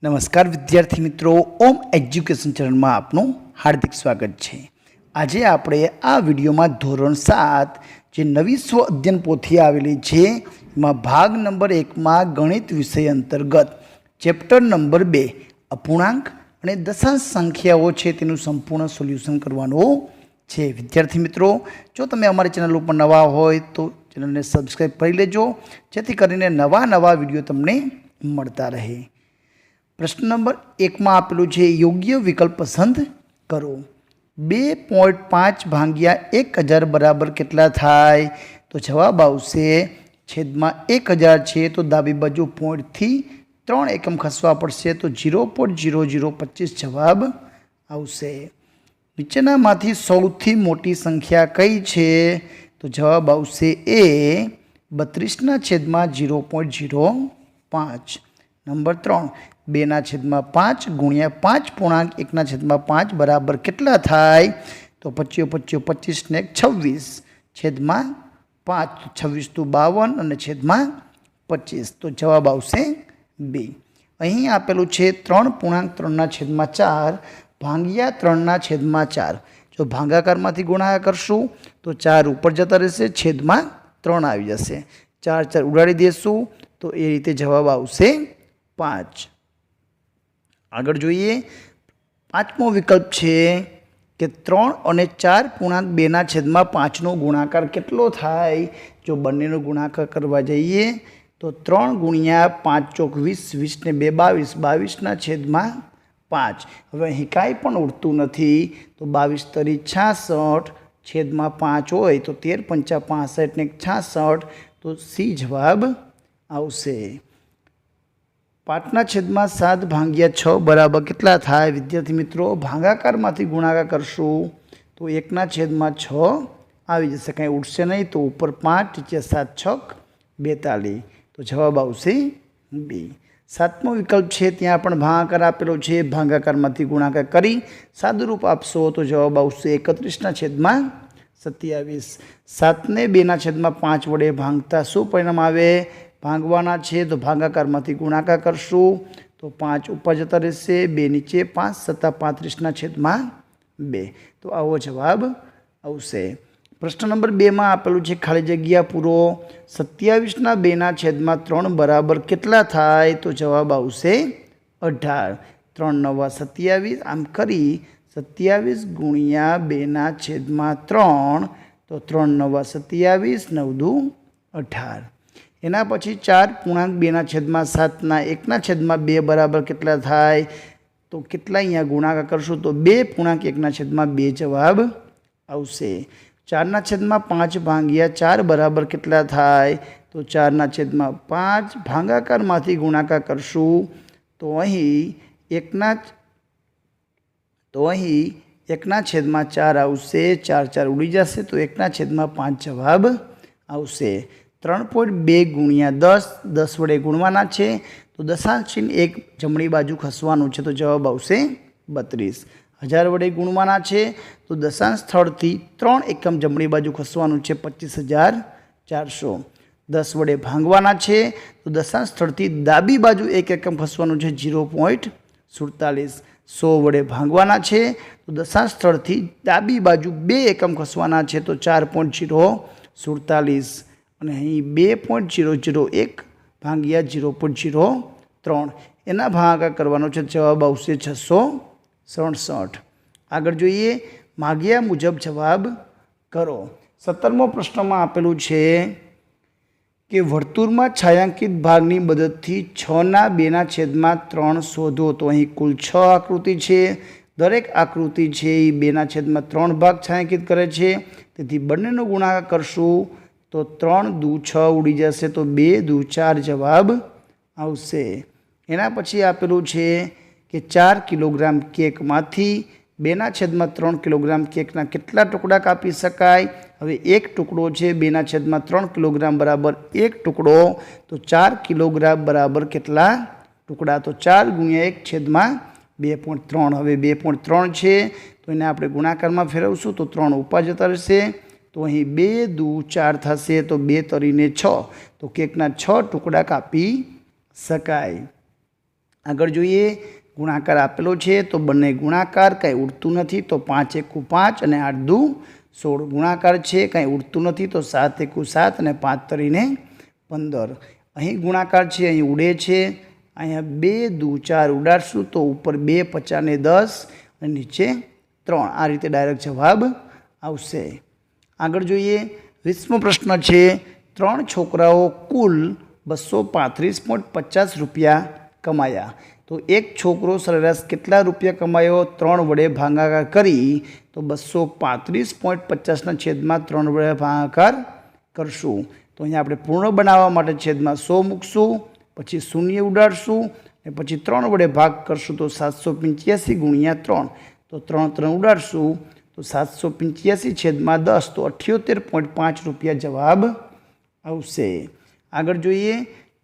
નમસ્કાર વિદ્યાર્થી મિત્રો, ઓમ એજ્યુકેશન ચેનલમાં આપનું હાર્દિક સ્વાગત છે। આજે આપણે આ વિડીયોમાં ધોરણ 7 જે નવી સ્વ અધ્યયન પોથી આવેલી છે એમાં ભાગ નંબર 1માં ગણિત વિષય અંતર્ગત ચેપ્ટર નંબર 2 અપૂર્ણાંક અને દશાંશ સંખ્યાઓ છે તેનું સંપૂર્ણ સોલ્યુશન કરવાનું છે। વિદ્યાર્થી મિત્રો, જો તમે અમારી ચેનલ ઉપર નવા હોય તો ચેનલને સબસ્ક્રાઈબ કરી લેજો, જેથી કરીને નવા વિડીયો તમને મળતા રહે। प्रश्न नंबर 1 में आपेलू है योग्य विकल्प पसंद करो। 2.5 भाग्या 1000 बराबर केटला थाय? तो जवाब आवशे छेद में 1000 है तो डाबी बाजू पॉइंट थी 3 एकम खसवा पड़शे तो 0.0025 जवाब आवशे। नीचेना मांथी सौथी मोटी संख्या कई है? तो जवाब आवशे ए 32 ना छेद में 0.05। नंबर 3 2/5 गुणिया 5 पूर्णांक 1/5 बराबर केटला थाय? तो 25 25 ने 26 छेद में 5 26 तो 52 और छेद में 25 तो जवाब आवशे बी। अहीं आपेलू है 3 पूर्णांक 3/4 भाग्या 3/4। जो भागाकार में गुणाकार करशू तो 4 ऊपर जता रहेशे, छेद में 3 आई जशे, 4 4 उड़ाड़ी देशू तो ए रीते जवाब आवशे 5। आगळ जोईए, 5मो विकल्प है कि 3 और 4 पूर्णांक 2/5 नो गुणाकार केटलो थाय? जो बंनेनो गुणाकार करवा जईए तो 3 गुणिया 5 चौक 20 20 ने 2 22 22 ना छेद में 5। हवे अहीं कांई पण उड़तुं नथी तो 22 तरी 66 छेद में 5 होय तो 13 पंचा 65 ने 66 तो सी जवाब आवशे। 5/7 भाग्या 6 बराबर केटला थाय? विद्यार्थी मित्रों, भागाकार में गुणाकार करशू तो 1/6 आई जैसे, कहीं उठशे नहीं तो ऊपर 5 नीचे 7 छक 42 तो जवाब आवशे बी। 7मो विकल्प है त्यां पण भागाकार आपेलो है, भागाकार में गुणाकार करी सादुरूप आपशो तो जवाब आवशे 31/27। 7 ने 2/5 वडे भांगता शुं परिणाम आवे? भागवाना है तो भागाकार में गुणाकार करशू तो 5 ऊपर जता रहेशे, 2 नीचे 5 सत्ता 35 ना छेद में 2 तो आवो जवाब आवशे। प्रश्न नंबर 2 में आपेलू है खाली जग्या पूरो। 27 ना 2/3 बराबर केटला थाय? तो जवाब आवशे 18। 3 9 27 आम करी 27 गुणिया 2/3 तो 3 9 27 9 2 18। एना पछी 4 पूर्णांक 2/7 ना 1/2 बराबर केटला थाय? तो केटला अहींया गुणाकार करशो तो 2 पूर्णांक 1/2 जवाब आवशे। 4/5 भाग्या 4 बराबर केटला थाय? तो 4/5 भागाकार मांथी गुणाकार करशू तो अहीं 1/4 आवशे, 4 4 उड़ी जशे तो 1/5 जवाब आवशे। 3.2 गुणिया 10 10 वडे गुणवाना है तो दशांश चिन्ह 1 जमणी बाजू खसवानुं छे तो जवाब आवशे 32। 1000 वडे गुणवाना है तो दशांश स्थळथी 3 एकम जमणी बाजू खसवानुं छे 25400। 10 वडे भांगवाना है तो दशांश स्थळथी डाबी बाजू 1 एकम खसवानुं छे 0.47। 100 वडे भांगवाना है तो दशांश स्थळथी डाबी बाजू 2 एकम खसवाना है तो 4.047 અને અહીં 2.001 ભાગ્યા 0.03 એના ભાગાકાર કરવાનો છે, જવાબ આવશે 667। આગળ જોઈએ, માગ્યા મુજબ જવાબ કરો। 17મો પ્રશ્નમાં આપેલું છે કે વર્તુળમાં છાयांकित ભાગની મદદથી 6 ના 2/3 શોધો। તો અહીં કુલ 6 આકૃતિ છે, દરેક આકૃતિ છે એ 2/3 ભાગ છાयांकित કરે છે, તેથી બંનેનો ગુણાકાર કરશું तो 3 2 6 उड़ी जशे तो 2 2 4 जवाब आवशे। एना पछी आपेलू है कि 4 किलोग्राम केक मांथी 2/3 किलोग्राम केकना केटला टुकड़ा कापी शकाय? हवे एक टुकड़ो है 2/3 किलोग्राम बराबर एक टुकड़ो तो 4 किलोग्राम बराबर केटला टुकड़ा? तो 4 गुणिया 1 छेद में 2.3। हवे 2.3 है तो एने आपणे गुणाकार में फेरवशुं तो 3 ऊपर जता रहेशे तो अहीं 2 2 4 थशे तो 2 तरीने 6 तो केकना 6 टुकड़ा कापी शकाय। આગળ જોઈએ, ગુણાકાર આપેલો છે તો બંને ગુણાકાર, કંઈ ઉડતું નથી તો 5 એકુ 5 અને 8 દુ 16. ગુણાકાર છે, કંઈ ઉડતું નથી તો 7 એકુ 7 અને 5 તરીને 15. અહીં ગુણાકાર છે, અહીં ઉડે છે. અહીંયા 2 દુ 4 ઉડાડશું તો ઉપર 2 50 ને 10 અને નીચે 3. આ રીતે ડાયરેક્ટ જવાબ આવશે. આગળ જોઈએ, 20મો પ્રશ્ન છે, 3 છોકરાઓ કુલ 235.50 રૂપિયા કમાયા. તો એક છોકરો સરેરાશ કેટલા રૂપિયા કમાયો? 3 વડે ભાગાકાર કરી તો 235.50ના છેદમાં 3 વડે ભાગાકાર કરશું. તો અહીંયા આપણે પૂર્ણ બનાવવા માટે છેદમાં 100 મૂકશું, પછી શૂન્ય ઉડાડશું અને પછી 3 વડે ભાગ કરશું તો 785 ગુણ્યા 3. તો 3 ઉડાડશું તો 785 છેદમાં 10 તો 78.5 રૂપિયા જવાબ આવશે. આગળ જોઈએ,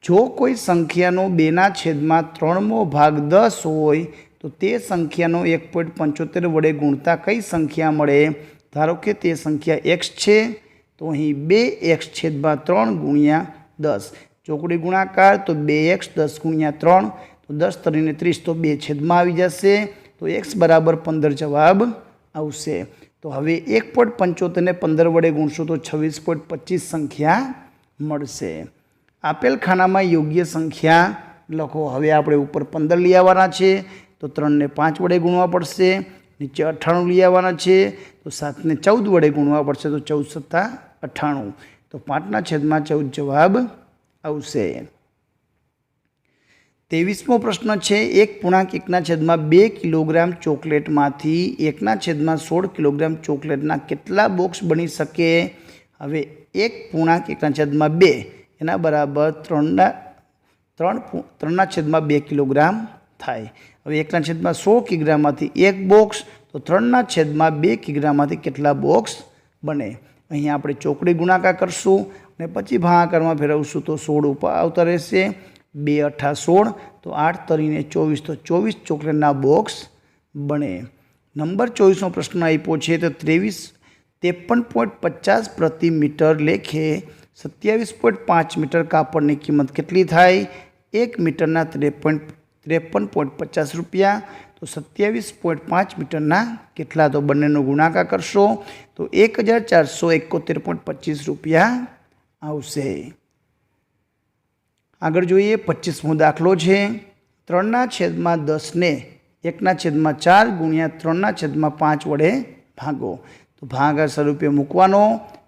જો કોઈ સંખ્યાનો 2ના છેદમાં 3મો ભાગ 10 હોય તો તે સંખ્યાનો 1.75 વડે ગુણતા કઈ સંખ્યા મળે? ધારો કે તે સંખ્યા x છે તો અહીં 2x છેદમાં 3 ગુણ્યા 10. ચોકડી ગુણાકાર તો 2x 10 ગુણ્યા 3 તો 10 તરીને 30 તો 2 છેદમાં આવી જશે તો x બરાબર 15 જવાબ આવશે. તો હવે 1.75 ને 15 વડે ગુણશું તો 26.25 સંખ્યા મળશે. આપેલ ખાનામાં યોગ્ય સંખ્યા લખો. હવે આપણે ઉપર 15 લઈ આવવાના છે તો 3 ને 5 વડે ગુણવા પડશે. નીચે 98 લઈ આવવાના છે તો 7 ને 14 વડે ગુણવા પડશે તો 14 × 7 = 98. તો 5ના છેદમાં 14 જવાબ આવશે. 23મો પ્રશ્ન છે, 1.1/2 કિલોગ્રામ ચોકલેટમાંથી 1/16 કિલોગ્રામ ચોકલેટના કેટલા બોક્સ બની શકે? હવે 1.1/2 એના બરાબર 3/2 કિલોગ્રામ થાય. હવે 1/16 કિગ્રામાંથી 1 બોક્સ તો 3/2 કિગ્રામાંથી કેટલા બોક્સ બને? અહીંયા આપણે ચોકડી ગુણાકાર કરશું અને પછી ભાગાકારમાં ફેરવશું તો 16 ઉપર આવતા રહેશે. 2 × 8 = 16 તો 8 તરીને 24 તો 24 ચોકલેટના બોક્સ બને. નંબર 24મો પ્રશ્ન આપ્યો છે તો 53.50 પ્રતિ મીટર લેખે 27.5 મીટર કાપડની કિંમત કેટલી થાય? 1 મીટરના 53.50 રૂપિયા. તો 27.5 મીટરના કેટલા? તો બંનેનો ગુણાકાર કરશો તો 1471.25 રૂપિયા આવશે. આગળ જોઈએ, 25મો દાખલો છે, 3/10 ને 1/4 ગુણ્યા 3/5 વડે ભાગો. તો ભાગાકાર સ્વરૂપે મૂકવાનો.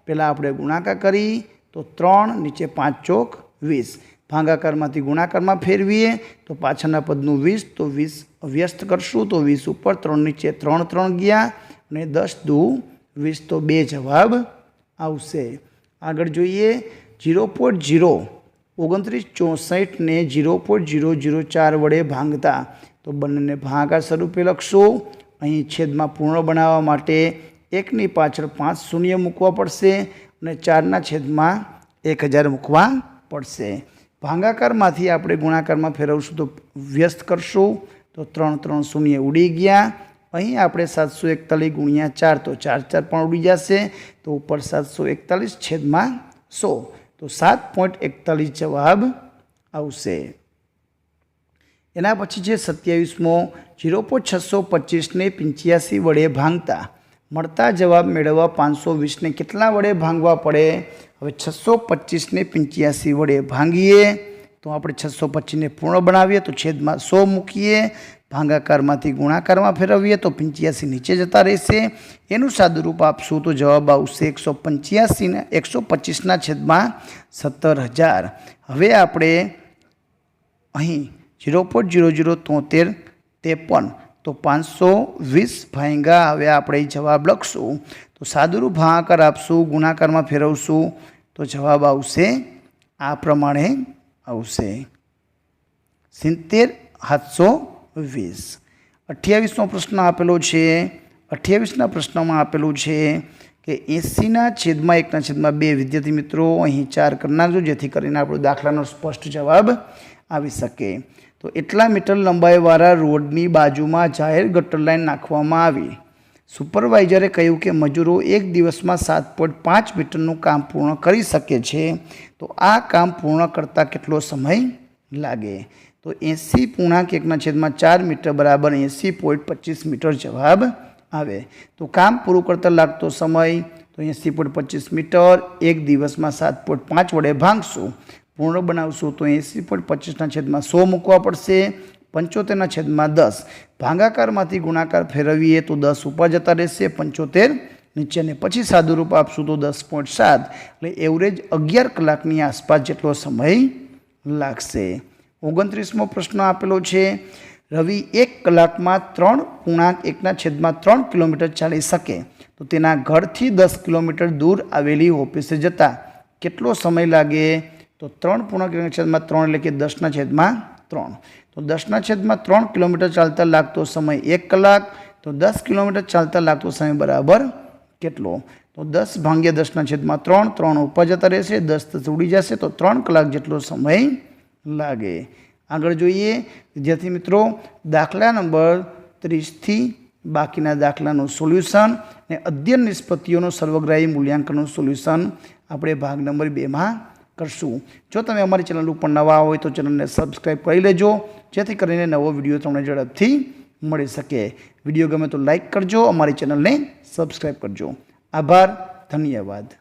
પહેલાં આપણે ગુણાકાર કરી તો 3 નીચે 5 ચોક 20. ભાગાકારમાંથી ગુણાકારમાં ફેરવીએ તો પાછળના પદનું 20 તો 20 વ્યસ્ત કરશું તો 20 ઉપર 3 નીચે 3 ગયા અને 10 દુ 20 તો 2 જવાબ આવશે. આગળ જોઈએ, 0.02964 ને 0.004 વડે ભાંગતા. તો બંનેને ભાગાકાર સ્વરૂપે લખશું. અહીં છેદમાં પૂર્ણ બનાવવા માટે 1ની પાછળ 5 શૂન્ય મૂકવા પડશે અને 4ના છેદમાં 1000 મૂકવા પડશે. ભાગાકારમાંથી આપણે ગુણાકારમાં ફેરવશું તો વ્યસ્ત કરશું તો 3 શૂન્ય ઉડી ગયા. અહીં આપણે 741 ગુણ્યા 4 તો 4 પણ ઉડી જશે તો ઉપર 741 છેદમાં 100 તો 7.41 જવાબ આવશે. એના પછી છે 27મો, 0.625 ને 85 વડે ભાંગતા મળતા જવાબ મેળવવા 520 ને કેટલા વડે ભાંગવા પડે? હવે 625 ને 85 વડે ભાંગીએ તો આપણે 625 ને પૂર્ણ બનાવીએ તો છેદમાં 100 મૂકીએ. ભાગાકારમાંથી ગુણાકારમાં ફેરવીએ તો 85 નીચે જતા રહેશે. એનું સાદુરૂપ આપશું તો જવાબ આવશે 125ના છેદમાં 17,000. હવે આપણે અહીં 0.0073 તો 520 ભાંગા. હવે આપણે જવાબ લખશું તો સાદુરૂપ ભાગાકાર આપશું, ગુણાકારમાં ફેરવશું તો જવાબ આવશે આ પ્રમાણે આવશે 70,720. 28મો પ્રશ્ન આપેલો છે. 28ના પ્રશ્નમાં આપેલું છે કે 80/1/2 વિદ્યાર્થી મિત્રો અહીં 4 કરી નાખજો જેથી કરીને આપણો દાખલાનો સ્પષ્ટ જવાબ આવી શકે. તો એટલા મીટર લંબાઈવાળા રોડની બાજુમાં જાહેર ગટર લાઈન નાખવામાં આવી. સુપરવાઇઝરે કહ્યું કે મજૂરો એક દિવસમાં 7.5 મીટરનું કામ પૂર્ણ કરી શકે છે. તો આ કામ પૂર્ણ કરતાં કેટલો સમય લાગે? तो 80.1/4 मीटर बराबर 80.25 मीटर जवाब आवे। तो काम पूरुं करता लागतो समय तो 80.25 मीटर, एक दिवस में 7.5 वडे भांगशुं, पूर्ण बनावशुं तो 80.25/100 मूकवा पड़शे, 75/10 भागाकार में गुणाकार फेरवीए तो 10 ऊपर जता रहेशे, 75 नीचे ने पछी सादुं रूप आपशुं तो 10.7 એટલે एवरेज 11 કલાકની आसपास जेटलो समय लागशे। 29मो प्रश्न आपेलो छे, रवि 1 कलाक में 3.1/3 किलोमीटर चाली सके तो तेना घरथी 10 किलोमीटर दूर आवेली ऑफिसे जता केटलो समय लागे? तो 3.1/3 એટલે કે 10/3 तो 10/3 किलोमीटर चालता लागतो समय 1 कलाक, तो 10 किलोमीटर चालता लागतो समय बराबर केटलो? तो 10 भाग्या 10/3 3 ऊपर जता रहेशे, 10 तो उड़ी जशे तो 3 कलाक जेटलो समय लागे। आगळ जोईए विद्यार्थी मित्रों, दाखला नंबर 30 थी बाकीना दाखलानुं सोल्यूशन ने अध्ययन निष्पत्तिओनुं सर्वग्राही मूल्यांकननुं सोल्यूशन આપણે ભાગ નંબર 2 માં કરશું। જો તમે અમારી ચેનલ ઉપર નવા હોય તો ચેનલને સબસ્ક્રાઈબ કરી લેજો, જેથી કરીને નવો વિડીયો તમને ઝડપથી મળી શકે। વિડીયો ગમે તો લાઈક કરજો, અમારી ચેનલને સબસ્ક્રાઈબ કરજો। આભાર, ધન્યવાદ।